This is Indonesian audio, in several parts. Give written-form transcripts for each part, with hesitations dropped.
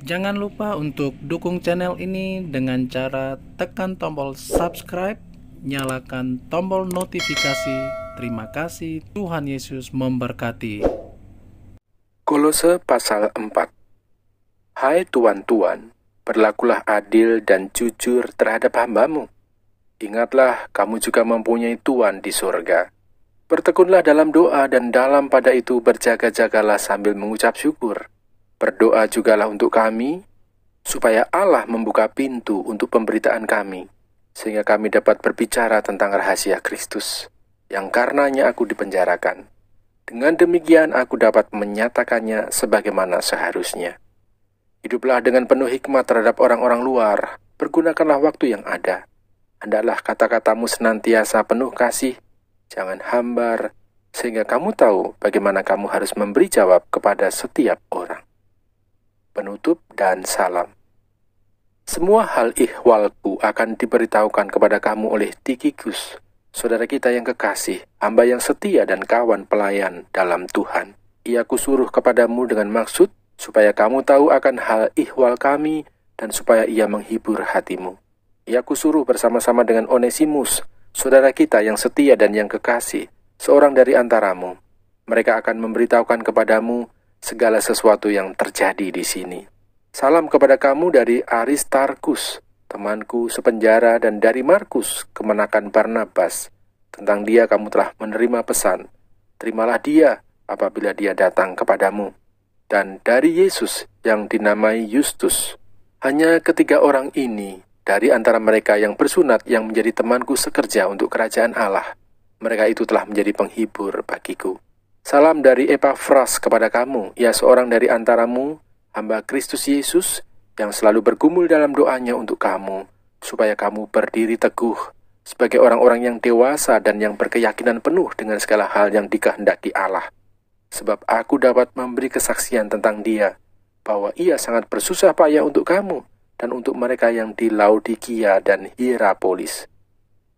Jangan lupa untuk dukung channel ini dengan cara tekan tombol subscribe, nyalakan tombol notifikasi. Terima kasih, Tuhan Yesus memberkati. Kolose pasal 4. Hai tuan-tuan, berlakulah adil dan jujur terhadap hambamu. Ingatlah, kamu juga mempunyai Tuan di surga. Bertekunlah dalam doa dan dalam pada itu berjaga-jagalah sambil mengucap syukur. Berdoa jugalah untuk kami, supaya Allah membuka pintu untuk pemberitaan kami, sehingga kami dapat berbicara tentang rahasia Kristus, yang karenanya aku dipenjarakan. Dengan demikian aku dapat menyatakannya sebagaimana seharusnya. Hiduplah dengan penuh hikmat terhadap orang-orang luar, pergunakanlah waktu yang ada. Hendaklah kata-katamu senantiasa penuh kasih, jangan hambar, sehingga kamu tahu bagaimana kamu harus memberi jawab kepada setiap orang. Penutup dan salam. Semua hal ihwalku akan diberitahukan kepada kamu oleh Tikhikus, saudara kita yang kekasih, hamba yang setia dan kawan pelayan dalam Tuhan. Ia kusuruh kepadamu dengan maksud, supaya kamu tahu akan hal ihwal kami, dan supaya ia menghibur hatimu. Ia kusuruh bersama-sama dengan Onesimus, saudara kita yang setia dan yang kekasih, seorang dari antaramu. Mereka akan memberitahukan kepadamu segala sesuatu yang terjadi di sini. Salam kepada kamu dari Aristarkus, temanku sepenjara, dan dari Markus, kemenakan Barnabas. Tentang dia kamu telah menerima pesan. Terimalah dia apabila dia datang kepadamu. Dan dari Yesus yang dinamai Justus. Hanya ketiga orang ini dari antara mereka yang bersunat yang menjadi temanku sekerja untuk kerajaan Allah. Mereka itu telah menjadi penghibur bagiku. Salam dari Epafras kepada kamu, ia seorang dari antaramu, hamba Kristus Yesus, yang selalu bergumul dalam doanya untuk kamu, supaya kamu berdiri teguh sebagai orang-orang yang dewasa dan yang berkeyakinan penuh dengan segala hal yang dikehendaki Allah. Sebab aku dapat memberi kesaksian tentang dia, bahwa ia sangat bersusah payah untuk kamu, dan untuk mereka yang di Laodikia dan Hierapolis.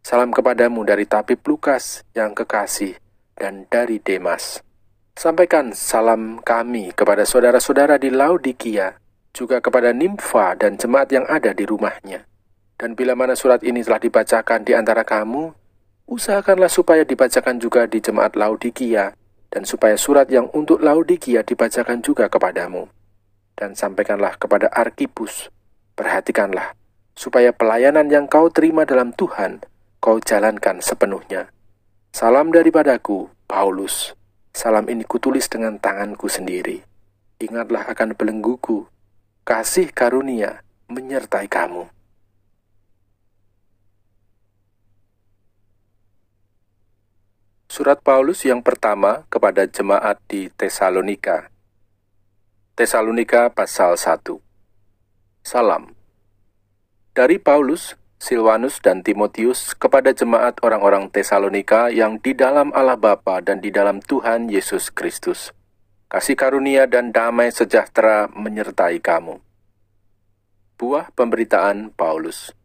Salam kepadamu dari tabib Lukas yang kekasih, dan dari Demas. Sampaikan salam kami kepada saudara-saudara di Laodikia, juga kepada Nimfa dan jemaat yang ada di rumahnya. Dan bila mana surat ini telah dibacakan di antara kamu, usahakanlah supaya dibacakan juga di jemaat Laodikia, dan supaya surat yang untuk Laodikia dibacakan juga kepadamu. Dan sampaikanlah kepada Arkipus, perhatikanlah, supaya pelayanan yang kau terima dalam Tuhan, kau jalankan sepenuhnya. Salam daripadaku, Paulus. Salam ini kutulis dengan tanganku sendiri. Ingatlah akan belengguku. Kasih karunia menyertai kamu. Surat Paulus yang pertama kepada jemaat di Tesalonika. Tesalonika pasal 1. Salam. Dari Paulus, Silwanus dan Timotius kepada jemaat orang-orang Tesalonika yang di dalam Allah Bapa dan di dalam Tuhan Yesus Kristus. Kasih karunia dan damai sejahtera menyertai kamu. Buah pemberitaan Paulus.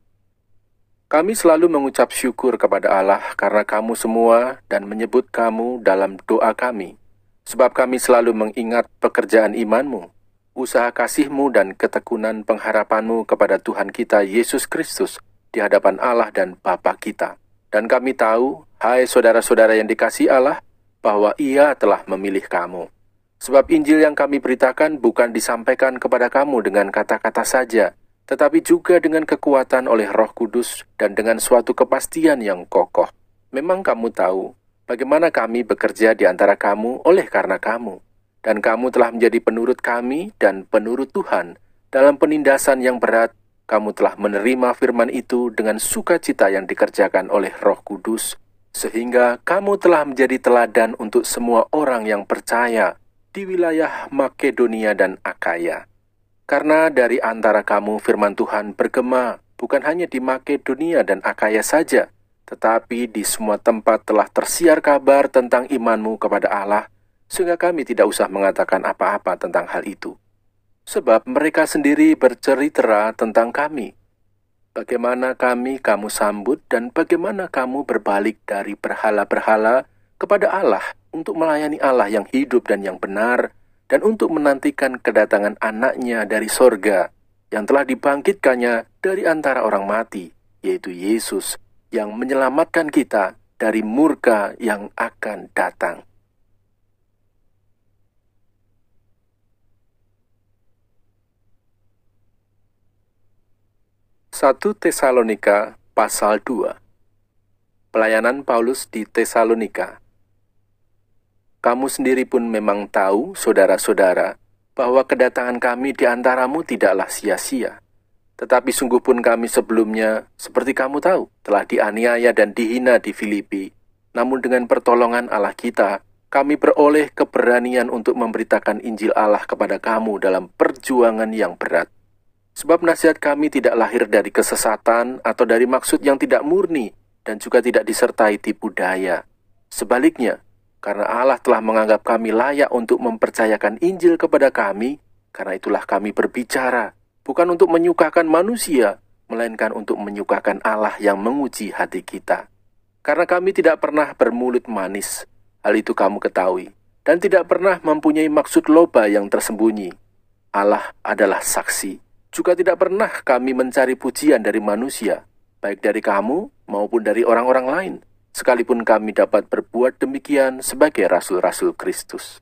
Kami selalu mengucap syukur kepada Allah karena kamu semua dan menyebut kamu dalam doa kami, sebab kami selalu mengingat pekerjaan imanmu, usaha kasihmu dan ketekunan pengharapanmu kepada Tuhan kita Yesus Kristus, di hadapan Allah dan Bapa kita. Dan kami tahu, hai saudara-saudara yang dikasihi Allah, bahwa Ia telah memilih kamu. Sebab Injil yang kami beritakan bukan disampaikan kepada kamu dengan kata-kata saja, tetapi juga dengan kekuatan oleh Roh Kudus dan dengan suatu kepastian yang kokoh. Memang kamu tahu bagaimana kami bekerja di antara kamu oleh karena kamu. Dan kamu telah menjadi penurut kami dan penurut Tuhan dalam penindasan yang berat. Kamu telah menerima firman itu dengan sukacita yang dikerjakan oleh Roh Kudus, sehingga kamu telah menjadi teladan untuk semua orang yang percaya di wilayah Makedonia dan Akaya. Karena dari antara kamu firman Tuhan bergema, bukan hanya di Makedonia dan Akaya saja, tetapi di semua tempat telah tersiar kabar tentang imanmu kepada Allah, sehingga kami tidak usah mengatakan apa-apa tentang hal itu. Sebab mereka sendiri bercerita tentang kami. Bagaimana kamu sambut dan bagaimana kamu berbalik dari berhala-berhala kepada Allah untuk melayani Allah yang hidup dan yang benar, dan untuk menantikan kedatangan anaknya dari sorga yang telah dibangkitkannya dari antara orang mati, yaitu Yesus, yang menyelamatkan kita dari murka yang akan datang. Satu Tesalonika pasal 2. Pelayanan Paulus di Tesalonika. Kamu sendiri pun memang tahu, saudara-saudara, bahwa kedatangan kami di antaramu tidaklah sia-sia. Tetapi sungguh pun kami sebelumnya, seperti kamu tahu, telah dianiaya dan dihina di Filipi. Namun dengan pertolongan Allah kita, kami beroleh keberanian untuk memberitakan Injil Allah kepada kamu dalam perjuangan yang berat. Sebab nasihat kami tidak lahir dari kesesatan atau dari maksud yang tidak murni dan juga tidak disertai tipu daya. Sebaliknya, karena Allah telah menganggap kami layak untuk mempercayakan Injil kepada kami, karena itulah kami berbicara, bukan untuk menyukakan manusia, melainkan untuk menyukakan Allah yang menguji hati kita. Karena kami tidak pernah bermulut manis, hal itu kamu ketahui, dan tidak pernah mempunyai maksud loba yang tersembunyi. Allah adalah saksi. Juga tidak pernah kami mencari pujian dari manusia, baik dari kamu maupun dari orang-orang lain, sekalipun kami dapat berbuat demikian sebagai rasul-rasul Kristus.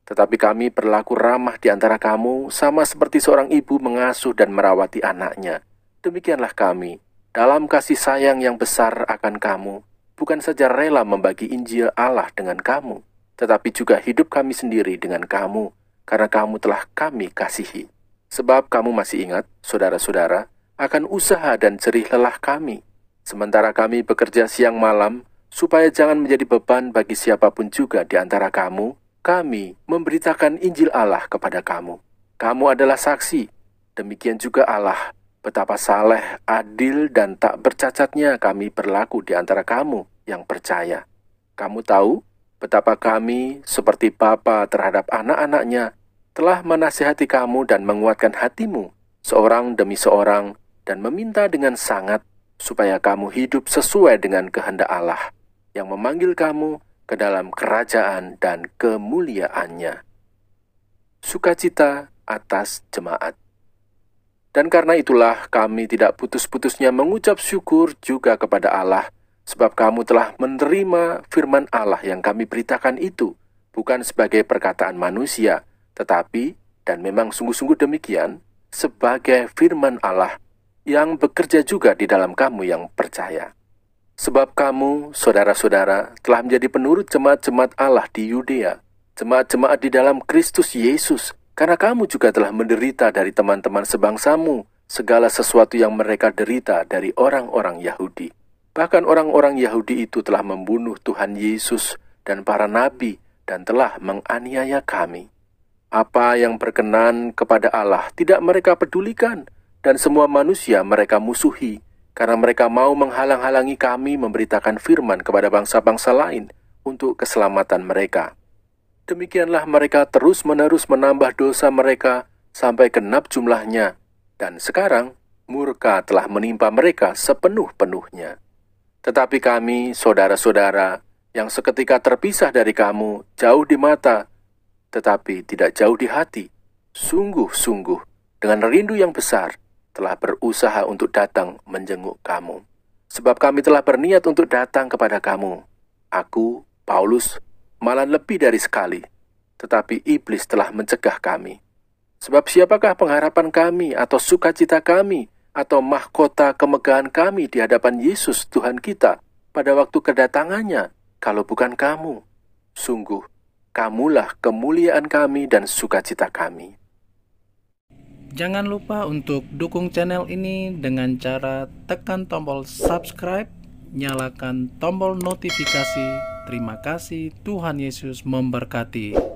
Tetapi kami berlaku ramah di antara kamu, sama seperti seorang ibu mengasuh dan merawati anaknya. Demikianlah kami, dalam kasih sayang yang besar akan kamu, bukan saja rela membagi Injil Allah dengan kamu, tetapi juga hidup kami sendiri dengan kamu, karena kamu telah kami kasihi. Sebab kamu masih ingat, saudara-saudara, akan usaha dan jerih lelah kami, sementara kami bekerja siang malam, supaya jangan menjadi beban bagi siapapun juga di antara kamu, kami memberitakan Injil Allah kepada kamu. Kamu adalah saksi, demikian juga Allah, betapa saleh, adil, dan tak bercacatnya kami berlaku di antara kamu yang percaya. Kamu tahu betapa kami seperti bapa terhadap anak-anaknya, telah menasihati kamu dan menguatkan hatimu, seorang demi seorang, dan meminta dengan sangat, supaya kamu hidup sesuai dengan kehendak Allah, yang memanggil kamu ke dalam kerajaan dan kemuliaannya. Sukacita atas jemaat. Dan karena itulah kami tidak putus-putusnya mengucap syukur juga kepada Allah, sebab kamu telah menerima firman Allah yang kami beritakan itu, bukan sebagai perkataan manusia, tetapi, dan memang sungguh-sungguh demikian, sebagai firman Allah yang bekerja juga di dalam kamu yang percaya. Sebab kamu, saudara-saudara, telah menjadi penurut jemaat-jemaat Allah di Yudea, jemaat-jemaat di dalam Kristus Yesus, karena kamu juga telah menderita dari teman-teman sebangsamu, segala sesuatu yang mereka derita dari orang-orang Yahudi. Bahkan orang-orang Yahudi itu telah membunuh Tuhan Yesus dan para nabi, dan telah menganiaya kami. Apa yang berkenan kepada Allah tidak mereka pedulikan, dan semua manusia mereka musuhi, karena mereka mau menghalang-halangi kami memberitakan firman kepada bangsa-bangsa lain untuk keselamatan mereka. Demikianlah mereka terus-menerus menambah dosa mereka sampai genap jumlahnya, dan sekarang murka telah menimpa mereka sepenuh-penuhnya. Tetapi kami, saudara-saudara, yang seketika terpisah dari kamu, jauh di mata, tetapi tidak jauh di hati, sungguh-sungguh dengan rindu yang besar telah berusaha untuk datang menjenguk kamu. Sebab kami telah berniat untuk datang kepada kamu. Aku, Paulus, malah lebih dari sekali, tetapi iblis telah mencegah kami. Sebab siapakah pengharapan kami atau sukacita kami atau mahkota kemegahan kami di hadapan Yesus Tuhan kita pada waktu kedatangannya, kalau bukan kamu? Sungguh, kamulah kemuliaan kami dan sukacita kami. Jangan lupa untuk dukung channel ini dengan cara tekan tombol subscribe, nyalakan tombol notifikasi. Terima kasih, Tuhan Yesus memberkati.